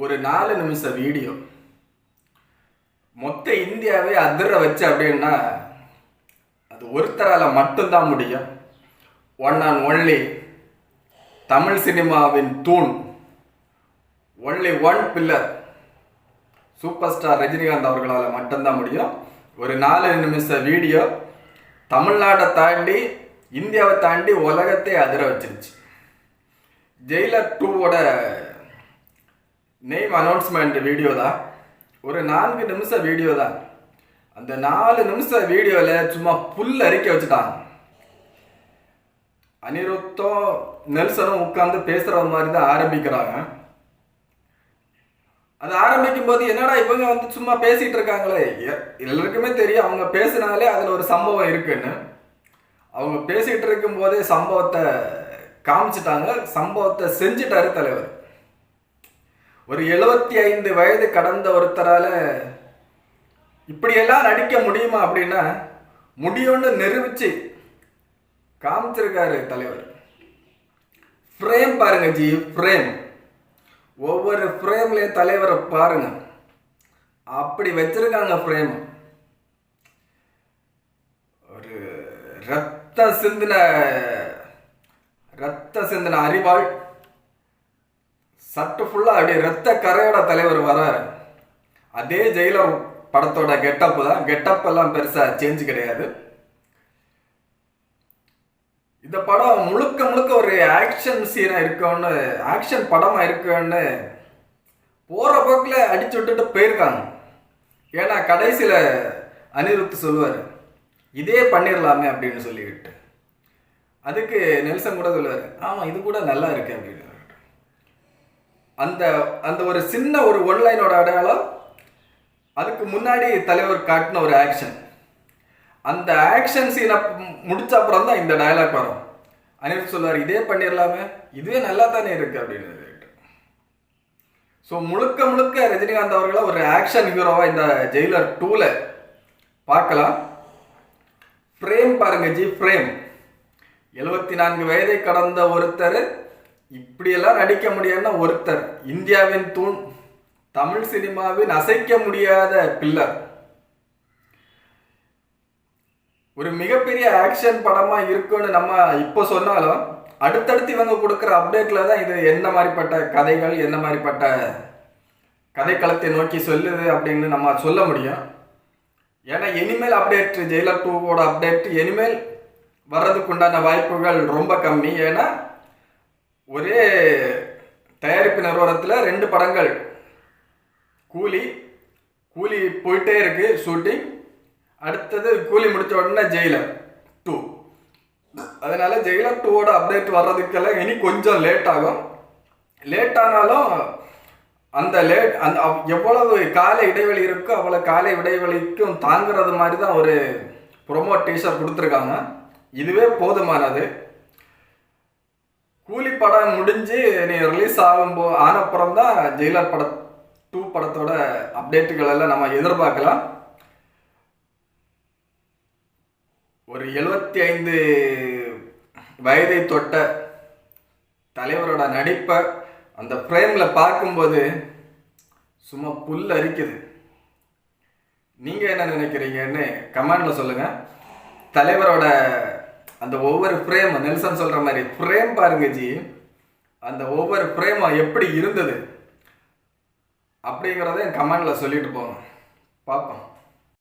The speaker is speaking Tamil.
ஒரு 4 நிமிஷ வீடியோ மொத்த இந்தியாவே அதிர வச்சு அப்படின்னா அது ஒருத்தரால் மட்டும்தான் முடியும். ஒன் அண்ட் ஒன்லி தமிழ் சினிமாவின் தூண், only one pillar super star Rajinikanth அவர்களால் மட்டும்தான் முடியும். ஒரு 4 நிமிஷ வீடியோ தமிழ்நாட்டை தாண்டி இந்தியாவை தாண்டி உலகத்தை அதிர வச்சிருச்சு. ஜெயிலர் 2வோட நேம் அனௌன்ஸ்மெண்ட் வீடியோ தான். ஒரு 4 நிமிஷ வீடியோ தான். அந்த 4 நிமிஷ வீடியோவில் சும்மா புல் அரிக்க வச்சுட்டாங்க. அனிருத்தும் நெல்சனும் உட்காந்து பேசுகிற மாதிரி தான் ஆரம்பிக்கிறாங்க. அது ஆரம்பிக்கும் போது என்னடா இவங்க வந்து சும்மா பேசிகிட்டு இருக்காங்களே, எல்லாருக்குமே தெரியும் அவங்க பேசினாலே அதில் ஒரு சம்பவம் இருக்குன்னு. அவங்க பேசிகிட்டு இருக்கும் போதே சம்பவத்தை காமிச்சிட்டாங்க. சம்பவத்தை செஞ்சிட்டாரு தலைவர். ஒரு 75 வயது கடந்த ஒருத்தரால் இப்படியெல்லாம் நடிக்க முடியுமா அப்படின்னா முடியும்னு நிரூபிச்சு காமிச்சிருக்காரு தலைவர். ஃப்ரேம் பாருங்க ஜி, ஃப்ரேம். ஒவ்வொரு ஃப்ரேம்லையும் தலைவரை பாருங்க, அப்படி வச்சிருக்காங்க ஃப்ரேம். ஒரு ரத்த சிந்தின அறிவாள் சட்டு ஃபுல்லாக அப்படியே ரத்த கரையோட தலைவர் வராரு. அதே ஜெயிலர் படத்தோட கெட்டப்பு தான். கெட்டப் எல்லாம் பெருசாக சேஞ்ச் கிடையாது. இந்த படம் முழுக்க முழுக்க ஒரு ஆக்ஷன் சீனாக இருக்குன்னு, ஆக்ஷன் படமாக இருக்குன்னு போகிற போக்கில் அடிச்சு விட்டுட்டு போயிருக்காங்க. ஏன்னா கடைசியில் அனிருத் சொல்லுவார், இதே பண்ணிடலாமே அப்படின்னு சொல்லிக்கிட்டு. அதுக்கு நெல்சன் கூட சொல்லுவார், ஆமாம் இது கூட நல்லா இருக்கு அப்படின்னு. அந்த அந்த ஒரு சின்ன ஒரு ஒன்லைனோட அடையாளம். அதுக்கு முன்னாடி தலைவர் காட்டின ஒரு ஆக்ஷன். அந்த ஆக்ஷன் சீனை முடிச்ச அப்புறம் தான் இந்த டயலாக் வரும். அனிருத் சொல்லுவார், இதே பண்ணிடலாமே, இதுவே நல்லா தானே இருக்கு அப்படின்னு. ஸோ முழுக்க முழுக்க ரஜினிகாந்த் அவர்களை ஒரு ஆக்ஷன் ஹீரோவா இந்த ஜெயிலர் 2ல பார்க்கலாம். ஃப்ரேம் பாருங்க ஜி, ஃப்ரேம். 74 வயதை கடந்த ஒருத்தர் இப்படியெல்லாம் நடிக்க முடியாதுன்னா ஒருத்தர், இந்தியாவின் தூண், தமிழ் சினிமாவின் அசைக்க முடியாத பில்லர். ஒரு மிகப்பெரிய ஆக்ஷன் படமா இருக்குன்னு நம்ம இப்போ சொன்னாலும் அடுத்தடுத்து இவங்க கொடுக்குற அப்டேட்ல தான் இது என்ன மாதிரிப்பட்ட கதைகள், என்ன மாதிரிப்பட்ட கதைக்களத்தை நோக்கி சொல்லுது அப்படின்னு நம்ம சொல்ல முடியும். ஏன்னா இனிமேல் அப்டேட், ஜெயிலர் 2வோட அப்டேட் இனிமேல் வர்றதுக்கு உண்டான வாய்ப்புகள் ரொம்ப கம்மி. ஏன்னா ஒரே தயாரிப்பு நிறுவனத்தில் 2 படங்கள், கூலி போயிட்டே இருக்கு ஷூட்டிங். அடுத்தது கூலி முடிச்ச உடனே ஜெயிலர் 2. அதனால ஜெயிலர் 2வோட அப்டேட் வர்றதுக்கெல்லாம் இனி கொஞ்சம் லேட் ஆகும். லேட் ஆனாலும் அந்த எவ்வளவு கால இடைவெளி இருக்கோ அவ்வளோ கால இடைவெளிக்கும் தாங்கிறது மாதிரி தான் ஒரு ப்ரொமோ டீசர் கொடுத்துருக்காங்க. இதுவே போதுமானது. கூலி படம் முடிஞ்சு நீ ரிலீஸ் ஆனப்புறம் தான் ஜெயிலர் 2 படத்தோட அப்டேட்டுகள் எல்லாம் நம்ம எதிர்பார்க்கலாம். ஒரு 75 வயதை தொட்ட தலைவரோட நடிப்பை அந்த ஃப்ரேமில் பார்க்கும்போது சும்மா புல் அரிக்குது. நீங்கள் என்ன நினைக்கிறீங்கன்னு கமெண்டில் சொல்லுங்கள். தலைவரோட அந்த ஒவ்வொரு ஃப்ரேம், நெல்சன் சொல்கிற மாதிரி ஃப்ரேம் பாருங்க ஜி, அந்த ஒவ்வொரு ஃப்ரேமும் எப்படி இருந்தது அப்படிங்கிறத என் கமெண்டில் சொல்லிட்டு போங்க, பார்ப்போம்.